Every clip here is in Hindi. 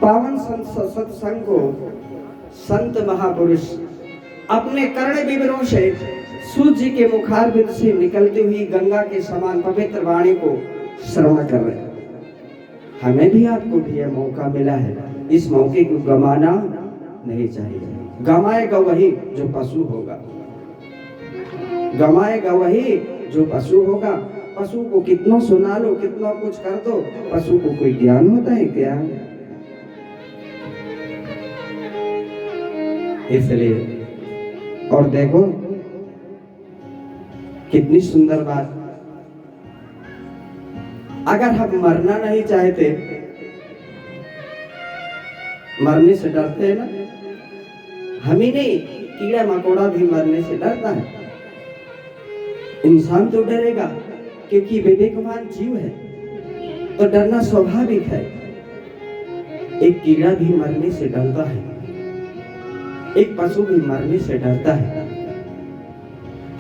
पावन सत्संग को संत महापुरुष अपने कर्ण विवरों से सूर्य जी के मुखारबिंद से निकलती हुई गंगा के समान पवित्र वाणी को श्रवण कर रहे हैं। हमें भी आपको भी यह मौका मिला है, इस मौके को गंवाना नहीं चाहिए। गंवाएगा वही जो पशु होगा, गंवाएगा वही जो पशु होगा। पशु को कितना सुना लो, कितना कुछ कर दो, पशु को कोई ज्ञान होता है क्या? इसलिए और देखो कितनी सुंदर बात, अगर हम मरना नहीं चाहते, मरने से डरते हैं ना, हम ही नहीं, कीड़ा मकोड़ा भी मरने से डरता है। इंसान तो डरेगा क्योंकि विवेकवान जीव है, तो डरना स्वाभाविक है। एक कीड़ा भी मरने से डरता है, एक पशु भी मरने से डरता है।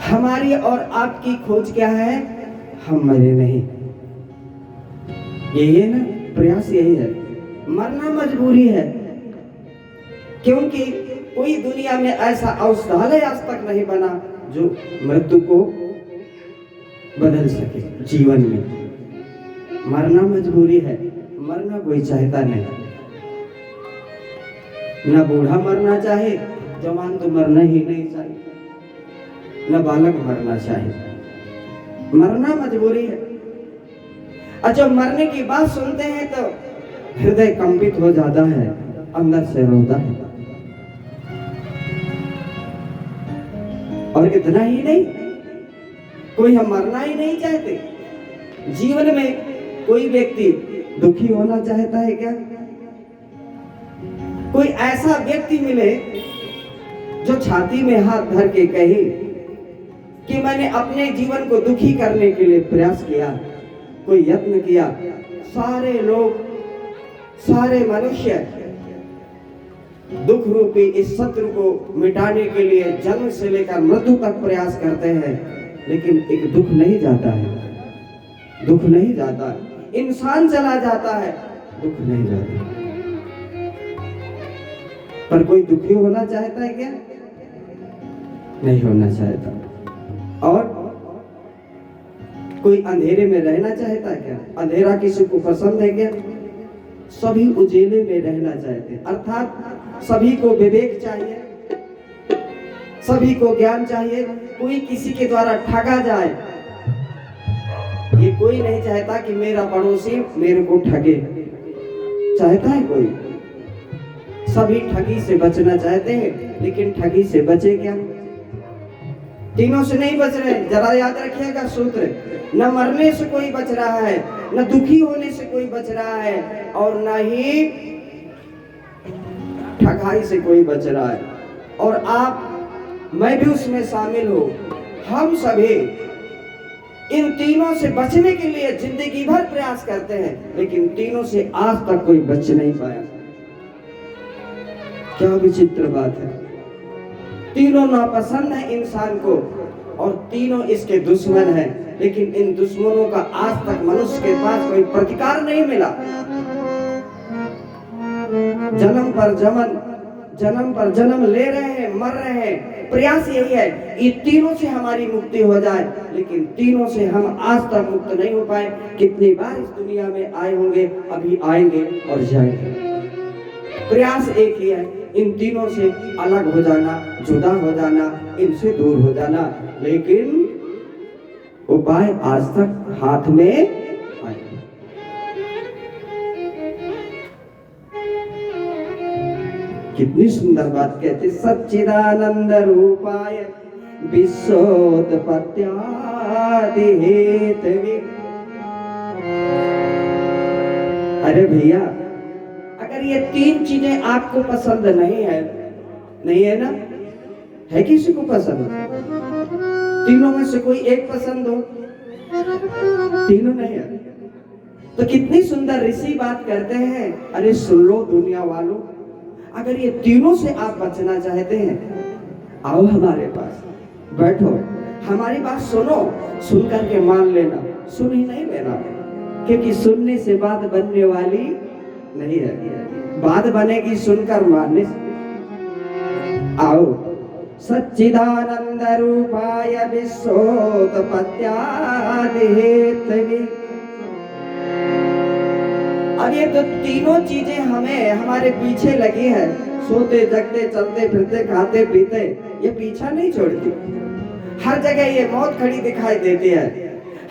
हमारी और आपकी खोज क्या है? हम मरे नहीं, यही है ना, प्रयास यही है। मरना मजबूरी है, क्योंकि कोई दुनिया में ऐसा औषधालय आज तक नहीं बना जो मृत्यु को बदल सके। जीवन में मरना मजबूरी है, मरना कोई चाहता नहीं। न बूढ़ा मरना चाहे, जवान तो मरना ही नहीं चाहिए, न बालक मरना चाहिए। मरना मजबूरी है। और जब मरने की बात सुनते हैं तो हृदय कंपित हो जाता है, अंदर से रोता है। और इतना ही नहीं, कोई हम मरना ही नहीं चाहते। जीवन में कोई व्यक्ति दुखी होना चाहता है क्या? कोई ऐसा व्यक्ति मिले जो छाती में हाथ धर के कहे कि मैंने अपने जीवन को दुखी करने के लिए प्रयास किया, कोई यत्न किया। सारे लोग, सारे मनुष्य दुख रूपी इस शत्रु को मिटाने के लिए जन्म से लेकर मृत्यु तक प्रयास करते हैं, लेकिन एक दुख नहीं जाता है, दुख नहीं जाता। इंसान चला जाता है, दुख नहीं जाता। पर कोई दुखी होना चाहता है क्या? नहीं होना चाहता। और कोई अंधेरे में रहना चाहता है क्या? अंधेरा किसी को पसंद है क्या? सभी उजेले में रहना चाहते हैं। अर्थात सभी को विवेक चाहिए, सभी को ज्ञान चाहिए। कोई किसी के द्वारा ठगा जाए, ये कोई नहीं चाहता कि मेरा पड़ोसी मेरे को ठगे। चाहता है कोई? सभी ठगी से बचना चाहते हैं, लेकिन ठगी से बचे क्या? तीनों से नहीं बच रहे। जरा याद रखिएगा सूत्र, न मरने से कोई बच रहा है, न दुखी होने से कोई बच रहा है, और न ही ठगाई से कोई बच रहा है। और आप, मैं भी उसमें शामिल हूं। हम सभी इन तीनों से बचने के लिए जिंदगी भर प्रयास करते हैं, लेकिन तीनों से आज तक कोई बच नहीं पाया। क्या विचित्र बात है। तीनों नापसंद है इंसान को, और तीनों इसके दुश्मन हैं, लेकिन इन दुश्मनों का आज तक मनुष्य के पास कोई प्रतिकार नहीं मिला। जन्म पर जन्म ले रहे हैं, मर रहे हैं। प्रयास यही है, ये तीनों से हमारी मुक्ति हो जाए, लेकिन तीनों से हम आज तक मुक्त नहीं हो पाए। कितनी बार इस दुनिया में आए होंगे, अभी आएंगे और जाएंगे। प्रयास एक ही है, इन तीनों से अलग हो जाना, जुदा हो जाना, इनसे दूर हो जाना, लेकिन उपाय आज तक हाथ में आए। कितनी सुंदर बात कहते, सच्चिदानंद रूपाय विश्वोत्पत्त्यादि हेतवे। अरे भैया, अगर ये तीन चीजें आपको पसंद नहीं है ना, है किसी को पसंद? तीनों में से कोई एक पसंद हो? तीनों नहीं है। तो कितनी सुंदर ऋषि बात करते हैं, अरे सुन लो दुनिया वालों, अगर ये तीनों से आप बचना चाहते हैं, आओ हमारे पास, बैठो, हमारी बात सुनो, सुन करके मान लेना, सुन ही नहीं लेना, क्योंकि सुनने से बात बनने वाली नहीं है। बात बनेगी सुनकर मानने से। आओ। सच्चिदानंद रूपाय विश्वोत्पत्त्यादि हेतवे। अब ये तो तीनों चीजें हमें हमारे पीछे लगी है, सोते जगते चलते फिरते खाते पीते, ये पीछा नहीं छोड़ती। हर जगह ये मौत खड़ी दिखाई देती है,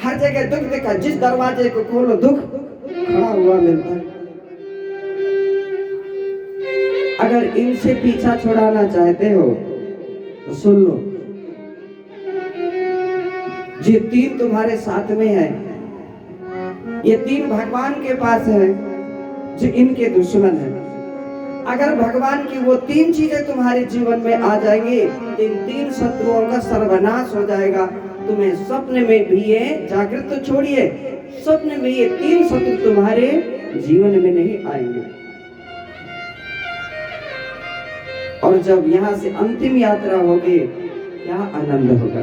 हर जगह दुख दिखा, जिस दरवाजे को खोलो दुख खड़ा हुआ मिलता है। अगर इनसे पीछा छुड़ाना चाहते हो तो सुन लो, ये तीन तुम्हारे साथ में है, ये तीन भगवान के पास है जो इनके दुश्मन है। अगर भगवान की वो तीन चीजें तुम्हारे जीवन में आ जाएंगी, इन तीन शत्रुओं का सर्वनाश हो जाएगा। तुम्हें स्वप्न में भी ये जागृत तो छोड़िए, स्वप्न में ये तीन शत्रु तुम्हारे जीवन में नहीं आएंगे। और जब यहाँ से अंतिम यात्रा होगी, क्या आनंद होगा।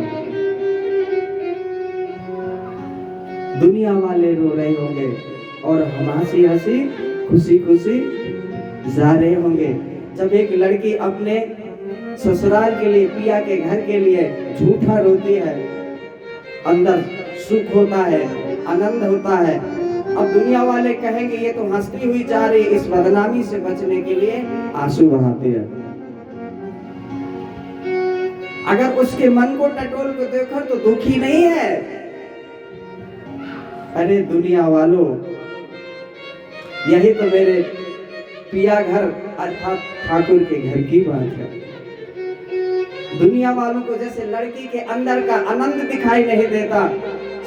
दुनिया वाले रो रहे होंगे और हम हंसी हंसी खुशी खुशी जा रहे होंगे। जब एक लड़की अपने ससुराल के लिए, पिया के घर के लिए झूठा रोती है, अंदर सुख होता है, आनंद होता है। अब दुनिया वाले कहेंगे ये तो हंसती हुई जा रही, इस बदनामी से बचने के लिए आंसू बहाते हैं। अगर उसके मन को टटोल को देखो तो दुखी नहीं है। अरे दुनिया वालों, यही तो मेरे पिया घर अर्थात ठाकुर के घर की बात है। दुनिया वालों को जैसे लड़की के अंदर का आनंद दिखाई नहीं देता,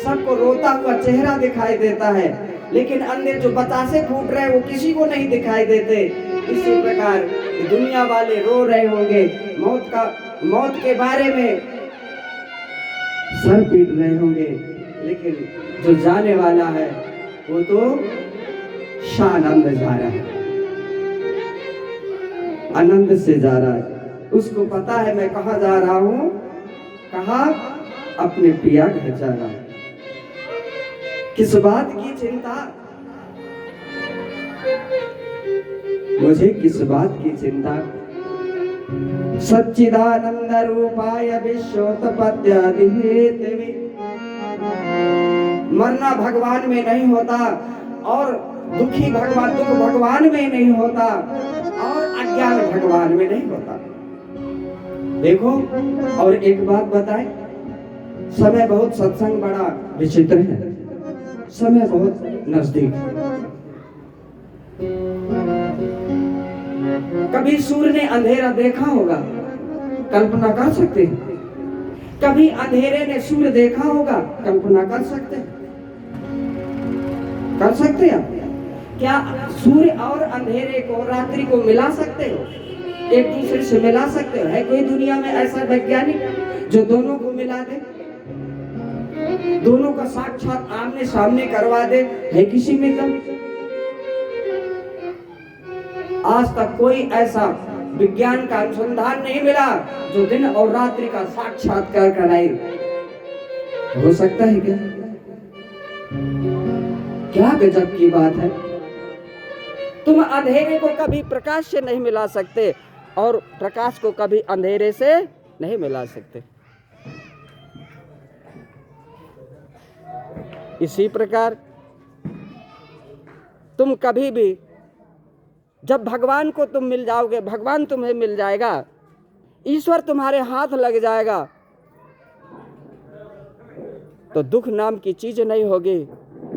सबको रोता हुआ चेहरा दिखाई देता है, लेकिन अंदर जो बतासे फूट रहे वो किसी को नहीं दिखाई देते। इसी प्रकार दुनिया वाले रो रहे होंगे, मौत के बारे में सर पीट रहे होंगे, लेकिन जो जाने वाला है वो तो शानंद जा रहा है, आनंद से जा रहा है। उसको पता है मैं कहाँ जा रहा हूँ, कहाँ, अपने पिया घर जा रहा हूँ। किस बात की चिंता, मुझे किस बात की चिंता। सच्चिदानंद रूपाय विश्वोत्पत्त्यादि हेतवे। मरना भगवान में नहीं होता, और दुख भगवान में नहीं होता, और अज्ञान भगवान में नहीं होता। देखो, और एक बात बताएं, समय बहुत सत्संग बड़ा विचित्र है, समय बहुत नजदीक। कभी सूर्य ने अंधेरा देखा होगा, कल्पना कर सकते हैं? कभी अंधेरे ने सूर्य देखा होगा, कल्पना कर सकते हैं? कर सकते हैं? क्या सूर्य और अंधेरे को, रात्रि को मिला सकते हो? एक दूसरे से मिला सकते हो? है कोई दुनिया में ऐसा वैज्ञानिक जो दोनों को मिला दे, दोनों का साक्षात आमने सामने करवा दे? है किसी में दम? आज तक कोई ऐसा विज्ञान का अनुसंधान नहीं मिला जो दिन और रात्रि का साक्षात्कार कराए। हो सकता है क्या? क्या गजब की बात है। तुम अंधेरे को कभी प्रकाश से नहीं मिला सकते, और प्रकाश को कभी अंधेरे से नहीं मिला सकते। इसी प्रकार तुम कभी भी, जब भगवान को तुम मिल जाओगे, भगवान तुम्हें मिल जाएगा, ईश्वर तुम्हारे हाथ लग जाएगा, तो दुख नाम की चीज नहीं होगी,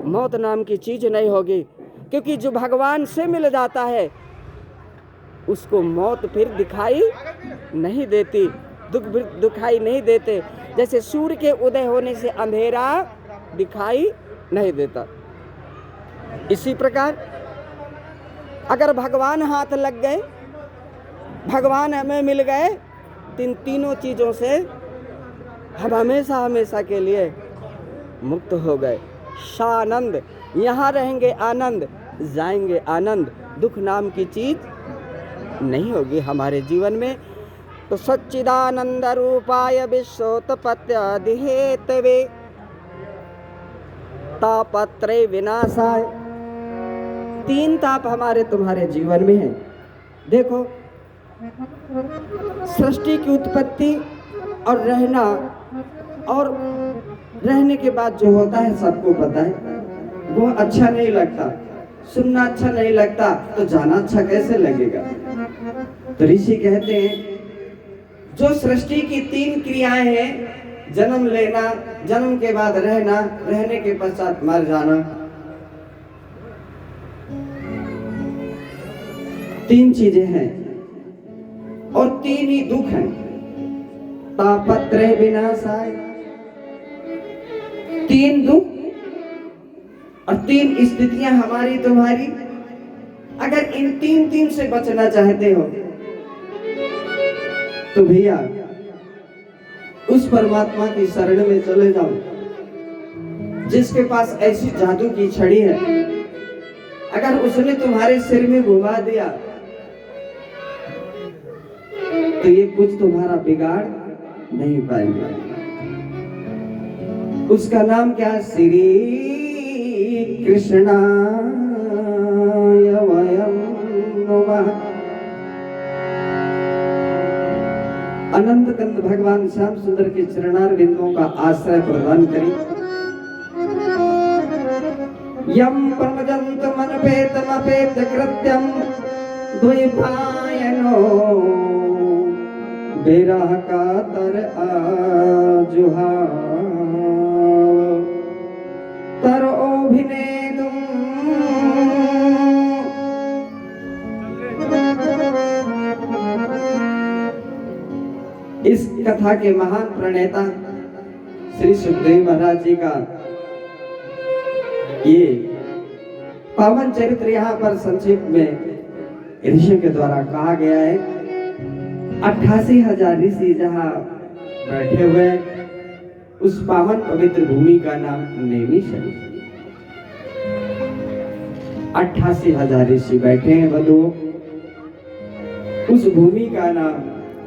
मौत नाम की चीज नहीं होगी। क्योंकि जो भगवान से मिल जाता है उसको मौत फिर दिखाई नहीं देती, दुख भी दिखाई नहीं देते। जैसे सूर्य के उदय होने से अंधेरा दिखाई नहीं देता, इसी प्रकार अगर भगवान हाथ लग गए, भगवान हमें मिल गए, इन तीनों चीजों से हम हमेशा हमेशा के लिए मुक्त हो गए। शानंद, यहाँ रहेंगे आनंद, जाएंगे आनंद, दुख नाम की चीज नहीं होगी हमारे जीवन में। तो सच्चिदानंद रूपाय विश्वोत्पत्त्यादि हेतवे तापत्रय विनाशाय। तीन ताप हमारे तुम्हारे जीवन में है। देखो, सृष्टि की उत्पत्ति और रहना, और रहने के बाद जो होता है सबको पता है, वो अच्छा नहीं लगता, सुनना अच्छा नहीं लगता, तो जाना अच्छा कैसे लगेगा। तो ऋषि कहते हैं जो सृष्टि की तीन क्रियाएं हैं, जन्म लेना, जन्म के बाद रहना, रहने के पश्चात मर जाना, तीन चीजें हैं और तीन ही दुख हैं। तापत्रय विनाशाय, तीन दुख और तीन स्थितियां हमारी तुम्हारी। अगर इन तीन से बचना चाहते हो तो भैया उस परमात्मा की शरण में चले जाओ जिसके पास ऐसी जादू की छड़ी है, अगर उसने तुम्हारे सिर में घुमा दिया तो ये कुछ तुम्हारा बिगाड़ नहीं पाएगा। उसका नाम क्या? श्री कृष्णाय वयं नमः। अनंत कंद भगवान श्याम सुंदर के चरणार बिंदुओं का आश्रय प्रदान करें। यम परमजंत मनपेतमपेत कृत्यम द्वैपायनो विरह कातर आजुहाव तरोभिनेदुम। इस कथा के महान प्रणेता श्री सुखदेव महाराज जी का ये पावन चरित्र यहाँ पर संक्षेप में ऋषि के द्वारा कहा गया है। 88,000 ऋषि जहाँ बैठे हुए उस पावन पवित्र भूमि का नाम नैमिषारण्य। 88,000 ऋषि बैठे हैं बंधुओं, उस भूमि का नाम